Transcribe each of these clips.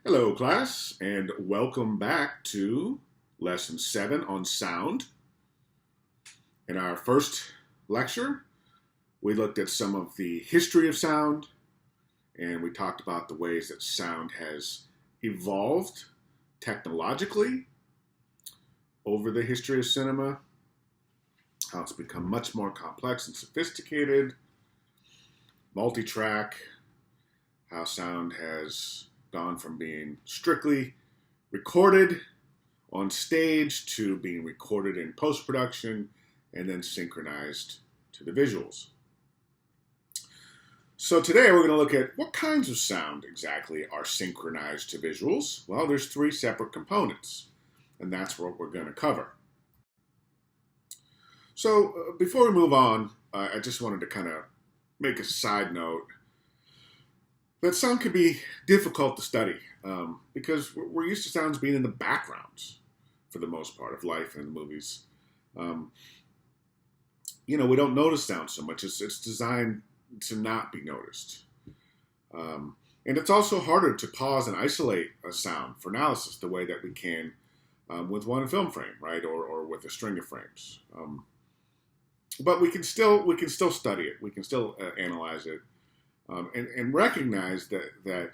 Hello, class, and welcome back to Lesson 7 on sound. In our first lecture, we looked at some of the history of sound, and we talked about the ways that sound has evolved technologically over the history of cinema, how it's become much more complex and sophisticated, multi-track, how sound has gone from being strictly recorded on stage to being recorded in post-production and then synchronized to the visuals. So today we're going to look at what kinds of sound exactly are synchronized to visuals. Well, there's three separate components, and that's what we're going to cover. So before we move on, I just wanted to kind of make a side note that sound can be difficult to study because we're used to sounds being in the backgrounds for the most part of life and the movies. We don't notice sound so much. It's designed to not be noticed. And it's also harder to pause and isolate a sound for analysis the way that we can with one film frame, right, or with a string of frames. But we can still study it. We can still analyze it. And recognize that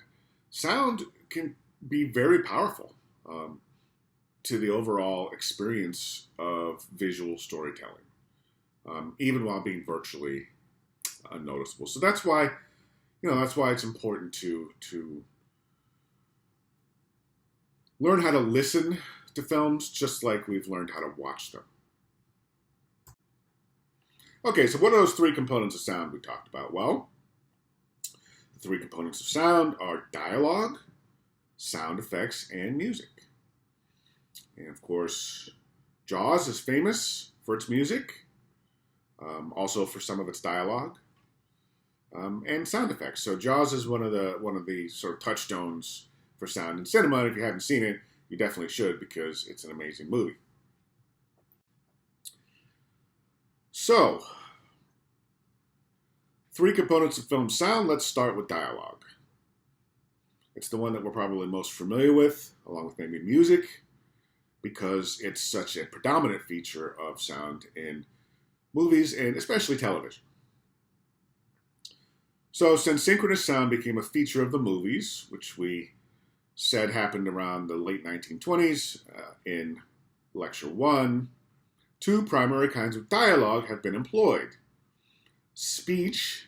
sound can be very powerful to the overall experience of visual storytelling, even while being virtually unnoticeable. So that's why it's important to learn how to listen to films just like we've learned how to watch them. Okay, so what are those three components of sound we talked about? Well, the three components of sound are dialogue, sound effects, and music. And of course, Jaws is famous for its music, also for some of its dialogue, and sound effects. So Jaws is one of the sort of touchstones for sound in cinema. And if you haven't seen it, you definitely should because it's an amazing movie. So, three components of film sound. Let's start with dialogue. It's the one that we're probably most familiar with, along with maybe music, because it's such a predominant feature of sound in movies and especially television. So since synchronous sound became a feature of the movies, which we said happened around the late 1920s in Lecture 1, two primary kinds of dialogue have been employed. Speech,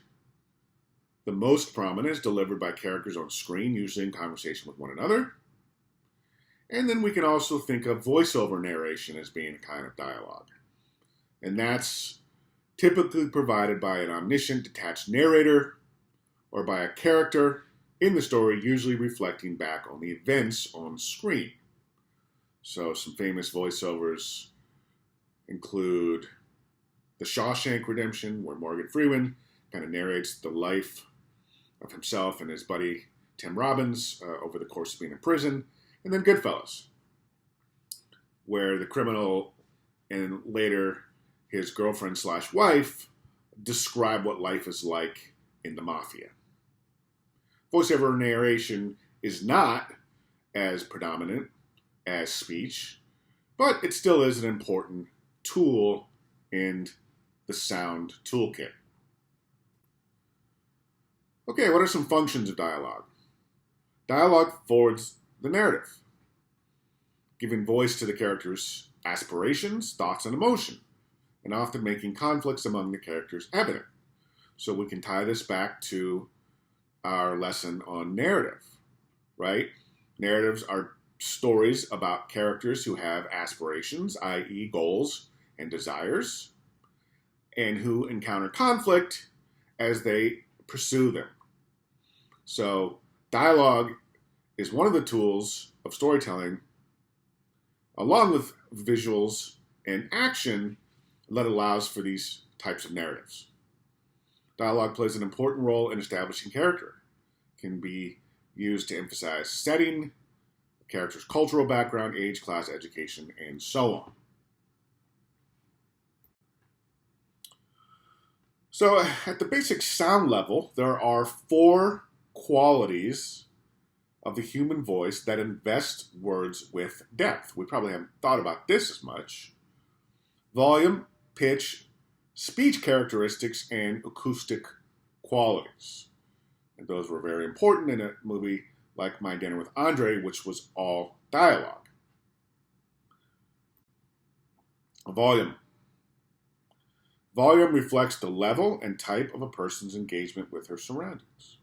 the most prominent, is delivered by characters on screen, usually in conversation with one another. And then we can also think of voiceover narration as being a kind of dialogue. And that's typically provided by an omniscient, detached narrator or by a character in the story, usually reflecting back on the events on screen. So some famous voiceovers include The Shawshank Redemption, where Morgan Freeman kind of narrates the life of himself and his buddy Tim Robbins over the course of being in prison. And then Goodfellas, where the criminal and later his girlfriend/wife describe what life is like in the mafia. Voiceover narration is not as predominant as speech, but it still is an important tool in the sound toolkit. Okay, what are some functions of dialogue? Dialogue forwards the narrative, giving voice to the character's aspirations, thoughts, and emotion, and often making conflicts among the characters evident. So we can tie this back to our lesson on narrative, right? Narratives are stories about characters who have aspirations, i.e. goals and desires, and who encounter conflict as they pursue them. So dialogue is one of the tools of storytelling, along with visuals and action, that allows for these types of narratives. Dialogue plays an important role in establishing character. It can be used to emphasize setting, the character's cultural background, age, class, education, and so on. So at the basic sound level, there are four qualities of the human voice that invest words with depth. We probably haven't thought about this as much. Volume, pitch, speech characteristics, and acoustic qualities. And those were very important in a movie like My Dinner with Andre, which was all dialogue. Volume. Volume reflects the level and type of a person's engagement with her surroundings.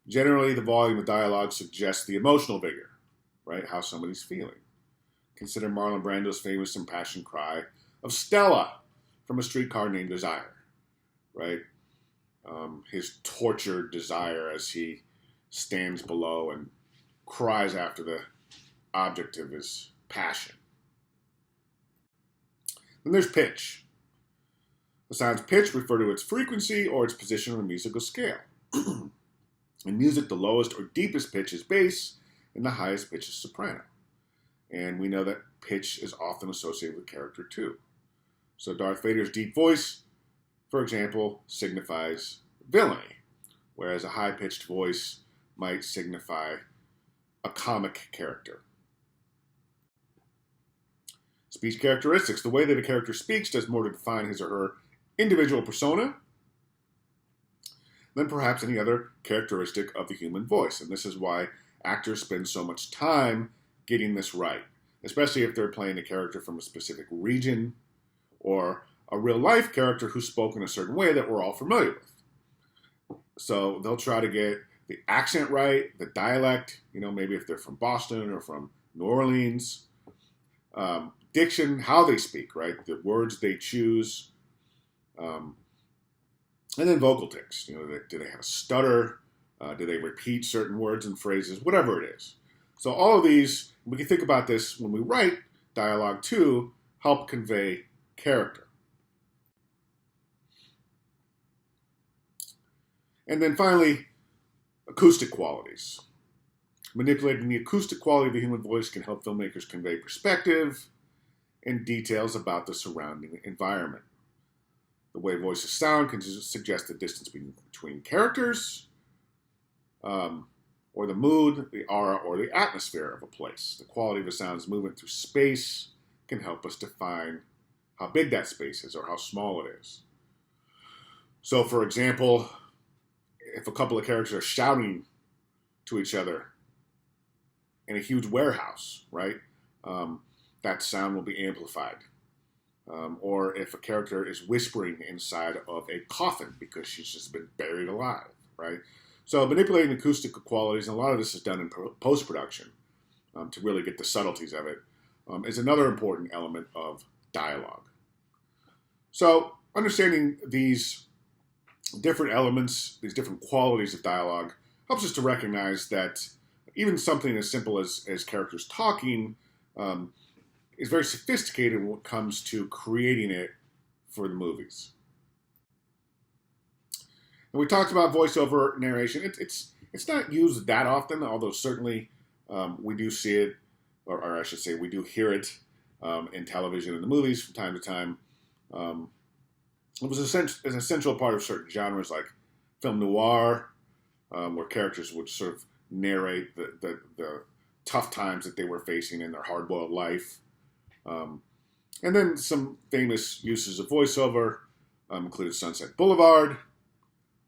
Generally, the volume of dialogue suggests the emotional vigor, right? How somebody's feeling. Consider Marlon Brando's famous impassioned cry of Stella from A Streetcar Named Desire, right? His tortured desire as he stands below and cries after the object of his passion. Then there's pitch. The sound's pitch refer to its frequency or its position on a musical scale. In music, the lowest or deepest pitch is bass, and the highest pitch is soprano. And we know that pitch is often associated with character too. So Darth Vader's deep voice, for example, signifies villainy, whereas a high-pitched voice might signify a comic character. Speech characteristics. The way that a character speaks does more to define his or her individual persona than perhaps any other characteristic of the human voice. And this is why actors spend so much time getting this right, especially if they're playing a character from a specific region or a real-life character who's spoken a certain way that we're all familiar with. So they'll try to get the accent right, the dialect, maybe if they're from Boston or from New Orleans, diction, how they speak, right, the words they choose, and then vocal tics. Do they have a stutter? Do they repeat certain words and phrases? Whatever it is. So all of these, we can think about this when we write dialogue too, help convey character. And then finally, acoustic qualities. Manipulating the acoustic quality of the human voice can help filmmakers convey perspective and details about the surrounding environment. The way voices sound can suggest the distance between characters, or the mood, the aura, or the atmosphere of a place. The quality of a sound's movement through space can help us define how big that space is or how small it is. So, for example, if a couple of characters are shouting to each other in a huge warehouse, right, that sound will be amplified. Or if a character is whispering inside of a coffin because she's just been buried alive, right? So manipulating acoustic qualities, and a lot of this is done in post-production to really get the subtleties of it, is another important element of dialogue. So understanding these different elements, these different qualities of dialogue, helps us to recognize that even something as simple as characters talking is very sophisticated when it comes to creating it for the movies. And we talked about voiceover narration. It's not used that often, although certainly we do see it, or I should say we do hear it in television and the movies from time to time. It was an essential part of certain genres like film noir, where characters would sort of narrate the tough times that they were facing in their hard-boiled life. And then some famous uses of voiceover included Sunset Boulevard,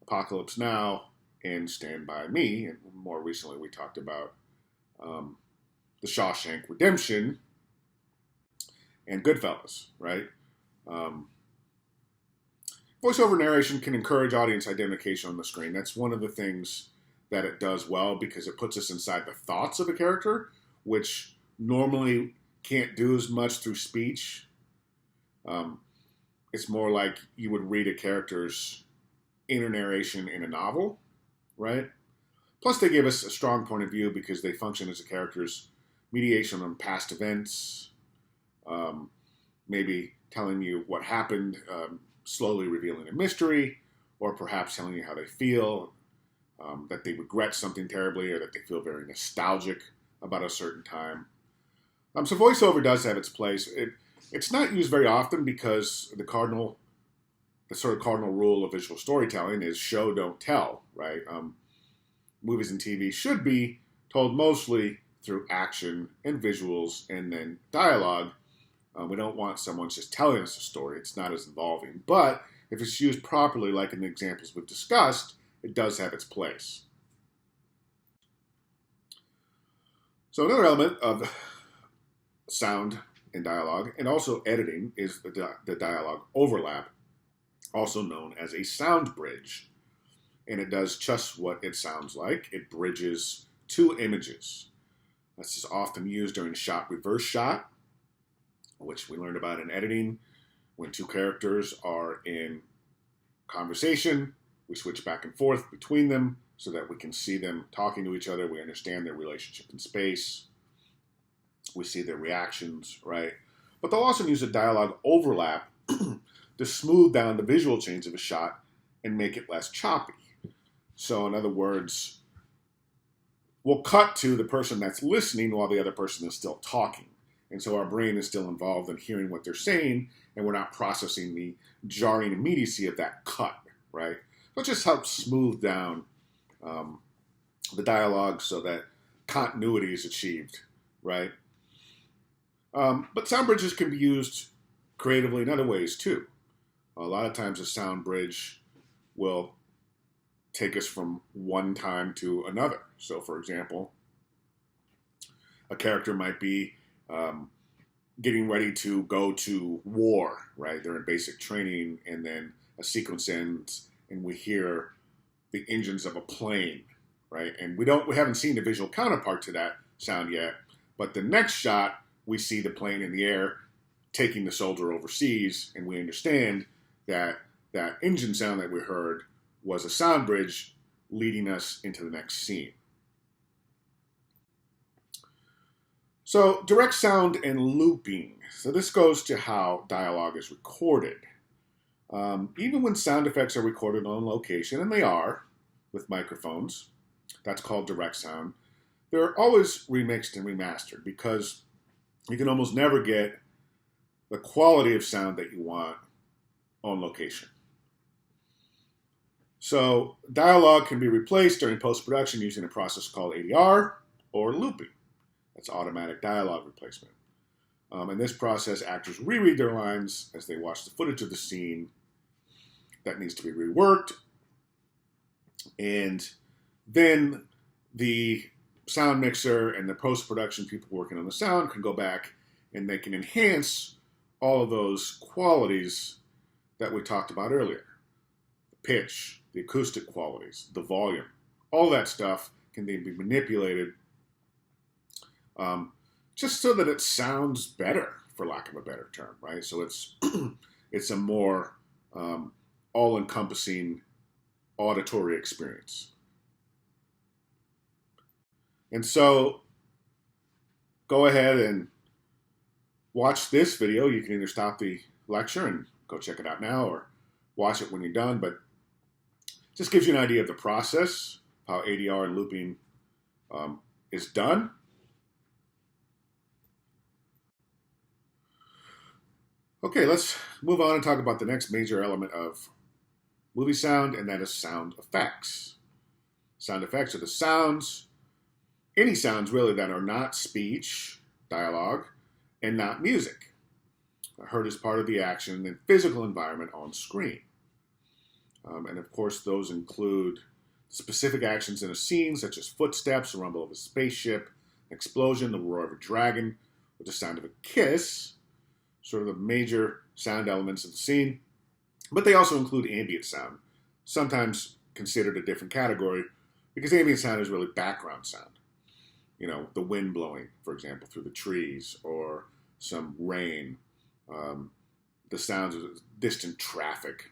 Apocalypse Now, and Stand By Me. And more recently, we talked about The Shawshank Redemption and Goodfellas, right? Voiceover narration can encourage audience identification on the screen. That's one of the things that it does well because it puts us inside the thoughts of a character, which normally can't do as much through speech. It's more like you would read a character's inner narration in a novel, right? Plus, they give us a strong point of view because they function as a character's mediation on past events, maybe telling you what happened, slowly revealing a mystery, or perhaps telling you how they feel, that they regret something terribly, or that they feel very nostalgic about a certain time. So voiceover does have its place. It's not used very often because the sort of cardinal rule of visual storytelling is show, don't tell, right? Movies and TV should be told mostly through action and visuals and then dialogue. We don't want someone just telling us a story. It's not as involving. But if it's used properly, like in the examples we've discussed, it does have its place. So another element of sound in dialogue and also editing is the dialogue overlap, also known as a sound bridge. And it does just what it sounds like. It bridges two images. This is often used during shot reverse shot, which we learned about in editing. When two characters are in conversation, we switch back and forth between them so that we can see them talking to each other. We understand their relationship in space. We see their reactions, right? But they'll also use a dialogue overlap to smooth down the visual change of a shot and make it less choppy. So in other words, we'll cut to the person that's listening while the other person is still talking. And so our brain is still involved in hearing what they're saying, and we're not processing the jarring immediacy of that cut, right? So it just helps smooth down the dialogue so that continuity is achieved, right? But sound bridges can be used creatively in other ways too. A lot of times a sound bridge will take us from one time to another. So for example, a character might be getting ready to go to war, right? They're in basic training, and then a sequence ends and we hear the engines of a plane, right? And we haven't seen the visual counterpart to that sound yet, but the next shot we see the plane in the air taking the soldier overseas, and we understand that that engine sound that we heard was a sound bridge leading us into the next scene. So direct sound and looping. So this goes to how dialogue is recorded. Even when sound effects are recorded on location, and they are with microphones, that's called direct sound, they're always remixed and remastered because you can almost never get the quality of sound that you want on location. So dialogue can be replaced during post-production using a process called ADR or looping. That's automatic dialogue replacement. In this process, actors reread their lines as they watch the footage of the scene that needs to be reworked. And then the sound mixer and the post-production people working on the sound can go back and they can enhance all of those qualities that we talked about earlier. The pitch, the acoustic qualities, the volume, all that stuff can then be manipulated just so that it sounds better, for lack of a better term, right? So it's a more all-encompassing auditory experience. And so go ahead and watch this video. You can either stop the lecture and go check it out now or watch it when you're done, but just gives you an idea of the process, how ADR and looping is done. Okay, let's move on and talk about the next major element of movie sound, and that is sound effects. Sound effects are the sounds, any sounds really that are not speech, dialogue, and not music, heard as part of the action and physical environment on screen. And of course, those include specific actions in a scene, such as footsteps, the rumble of a spaceship, explosion, the roar of a dragon, or the sound of a kiss, sort of the major sound elements of the scene. But they also include ambient sound, sometimes considered a different category, because ambient sound is really background sound. You know, the wind blowing, for example, through the trees, or some rain, the sounds of distant traffic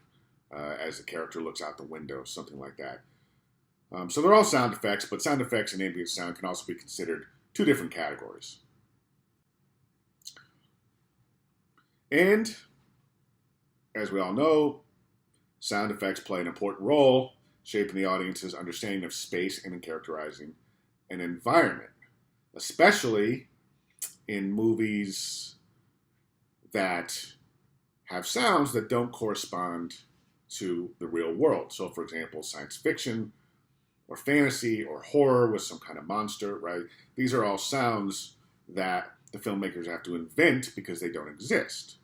as the character looks out the window, something like that. So they're all sound effects, but sound effects and ambient sound can also be considered two different categories. And, as we all know, sound effects play an important role shaping the audience's understanding of space and in characterizing an environment, especially in movies that have sounds that don't correspond to the real world. So, for example, science fiction or fantasy or horror with some kind of monster, right? These are all sounds that the filmmakers have to invent because they don't exist.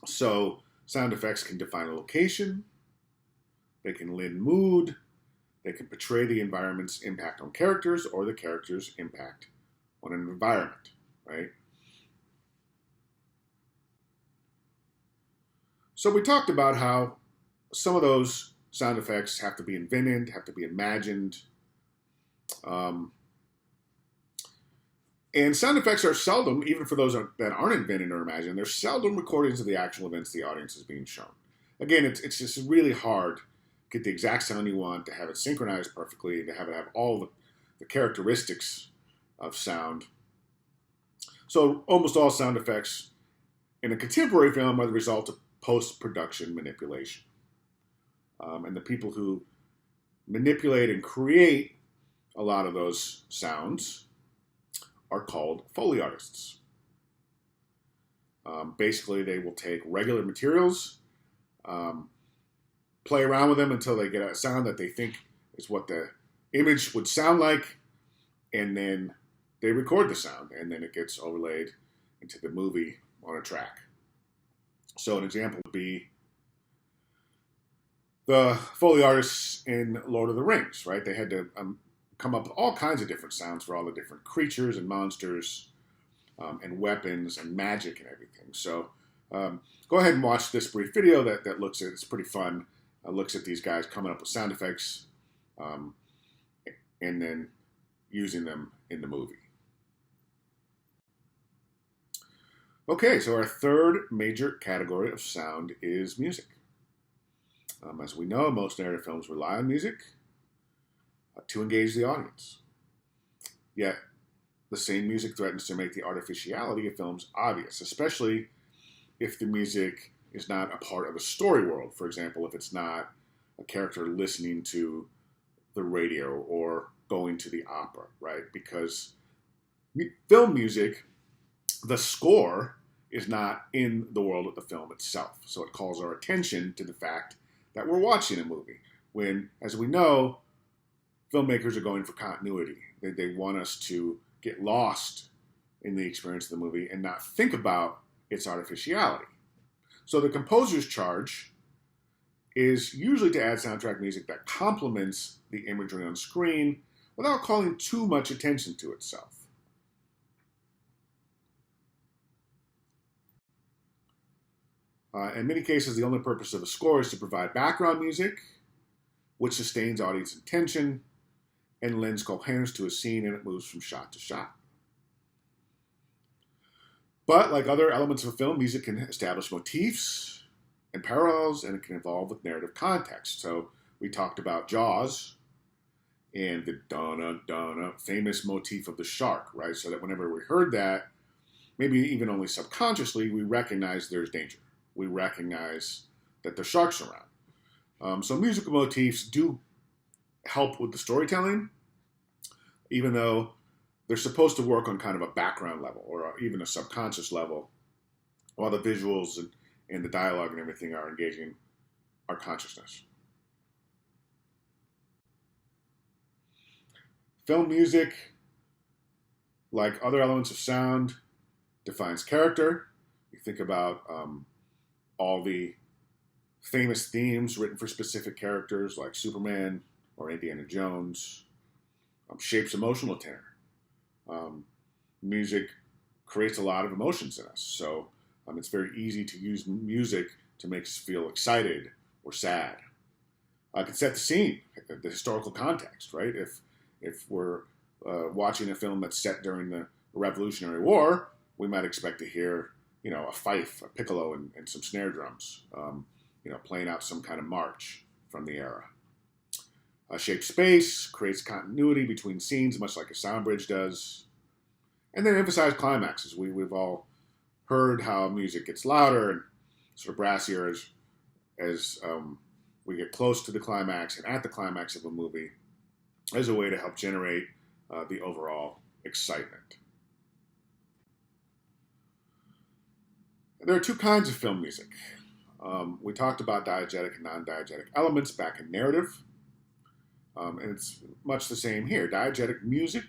So sound effects can define a location, they can lend mood, they can portray the environment's impact on characters or the character's impact on an environment, right? So we talked about how some of those sound effects have to be invented, have to be imagined. And sound effects are seldom, even for those that aren't invented or imagined, they're seldom recordings of the actual events the audience is being shown. Again, it's just really hard to get the exact sound you want, to have it synchronized perfectly, to have it have all the characteristics of sound. So almost all sound effects in a contemporary film are the result of post-production manipulation. And the people who manipulate and create a lot of those sounds are called Foley artists. Basically, they will take regular materials, play around with them until they get a sound that they think is what the image would sound like, and then they record the sound, and then it gets overlaid into the movie on a track. So an example would be the Foley artists in Lord of the Rings, right? They had to come up with all kinds of different sounds for all the different creatures and monsters and weapons and magic and everything. So go ahead and watch this brief video that looks at, it's pretty fun, looks at these guys coming up with sound effects and then using them in the movie. Okay, so our third major category of sound is music. As we know, most narrative films rely on music to engage the audience. Yet, the same music threatens to make the artificiality of films obvious, especially if the music is not a part of a story world. For example, if it's not a character listening to the radio or going to the opera, right? Because film music, the score is not in the world of the film itself. So it calls our attention to the fact that we're watching a movie. When, as we know, filmmakers are going for continuity. They want us to get lost in the experience of the movie and not think about its artificiality. So the composer's charge is usually to add soundtrack music that complements the imagery on screen without calling too much attention to itself. In many cases, the only purpose of a score is to provide background music, which sustains audience attention and lends coherence to a scene, and it moves from shot to shot. But like other elements of a film, music can establish motifs and parallels, and it can evolve with narrative context. So we talked about Jaws and the dun-dun-dun famous motif of the shark, right? So that whenever we heard that, maybe even only subconsciously, we recognize there's danger. We recognize that there's sharks around. So musical motifs do help with the storytelling, even though they're supposed to work on kind of a background level or even a subconscious level, while the visuals and the dialogue and everything are engaging our consciousness. Film music, like other elements of sound, defines character. You think about all the famous themes written for specific characters like Superman or Indiana Jones, shapes emotional tenor. Music creates a lot of emotions in us, so it's very easy to use music to make us feel excited or sad. I can set the scene, the historical context, right? If we're watching a film that's set during the Revolutionary War, we might expect to hear, a fife, a piccolo, and some snare drums, playing out some kind of march from the era. Shape space, creates continuity between scenes, much like a sound bridge does. And then emphasize climaxes. We've all heard how music gets louder and sort of brassier as we get close to the climax and at the climax of a movie as a way to help generate the overall excitement. There are two kinds of film music. We talked about diegetic and non-diegetic elements back in narrative. And it's much the same here. Diegetic music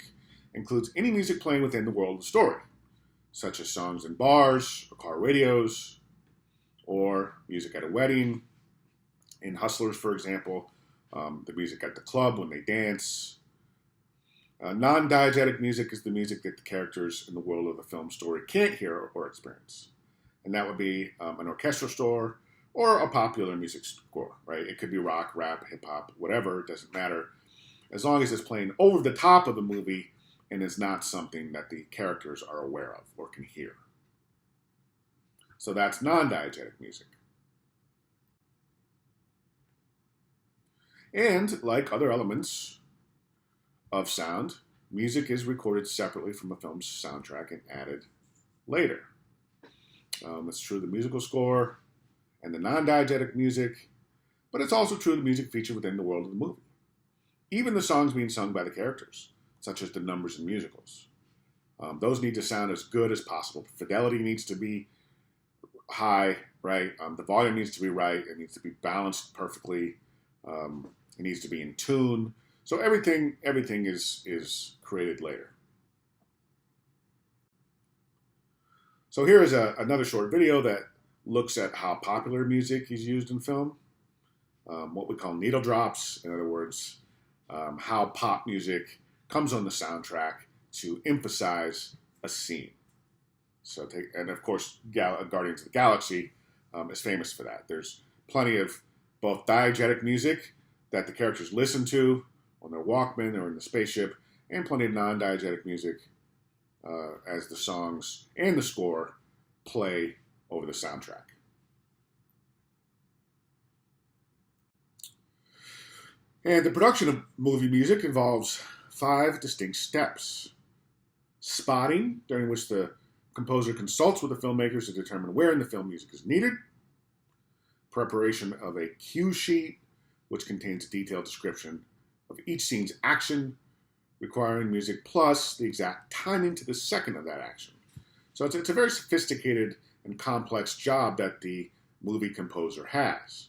includes any music playing within the world of the story, such as songs in bars or car radios, or music at a wedding. In Hustlers, for example, the music at the club when they dance. Non-diegetic music is the music that the characters in the world of the film story can't hear or experience. And that would be an orchestral score or a popular music score, right? It could be rock, rap, hip-hop, whatever, it doesn't matter. As long as it's playing over the top of the movie and is not something that the characters are aware of or can hear. So that's non-diegetic music. And like other elements of sound, music is recorded separately from a film's soundtrack and added later. It's true of the musical score and the non-diegetic music, but it's also true of the music featured within the world of the movie. Even the songs being sung by the characters, such as the numbers in musicals. Those need to sound as good as possible. Fidelity needs to be high, right? The volume needs to be right. It needs to be balanced perfectly. It needs to be in tune. So everything is created later. So here is another short video that looks at how popular music is used in film. What we call needle drops. In other words, how pop music comes on the soundtrack to emphasize a scene. So, and of course, Guardians of the Galaxy is famous for that. There's plenty of both diegetic music that the characters listen to on their Walkman or in the spaceship, and plenty of non-diegetic music as the songs and the score play over the soundtrack. And the production of movie music involves 5 distinct steps. Spotting, during which the composer consults with the filmmakers to determine where in the film music is needed. Preparation of a cue sheet, which contains a detailed description of each scene's action, requiring music plus the exact timing to the second of that action. So it's a very sophisticated and complex job that the movie composer has.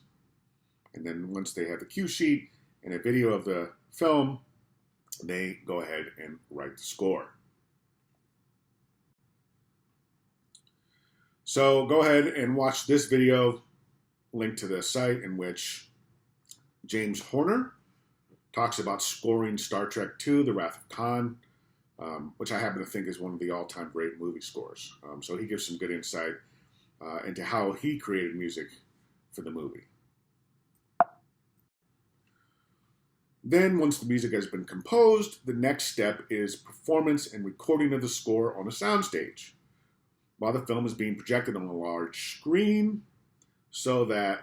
And then once they have the cue sheet and a video of the film, they go ahead and write the score. So go ahead and watch this video, linked to the site, in which James Horner talks about scoring Star Trek II, The Wrath of Khan, which I happen to think is one of the all-time great movie scores. So he gives some good insight into how he created music for the movie. Then, once the music has been composed, the next step is performance and recording of the score on a soundstage, while the film is being projected on a large screen so that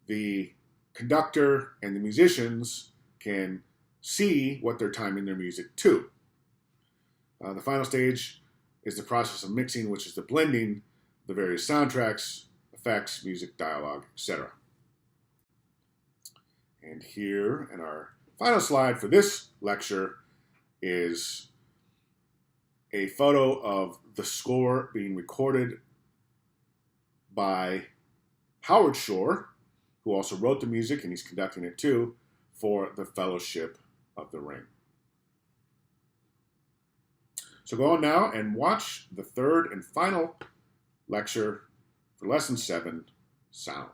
the conductor and the musicians can see what they're timing their music to. The final stage is the process of mixing, which is the blending the various soundtracks, effects, music, dialogue, etc. And here in our final slide for this lecture is a photo of the score being recorded by Howard Shore, who also wrote the music, and he's conducting it too, for the Fellowship of the Ring. So go on now and watch the third and final lecture for Lesson 7, Sound.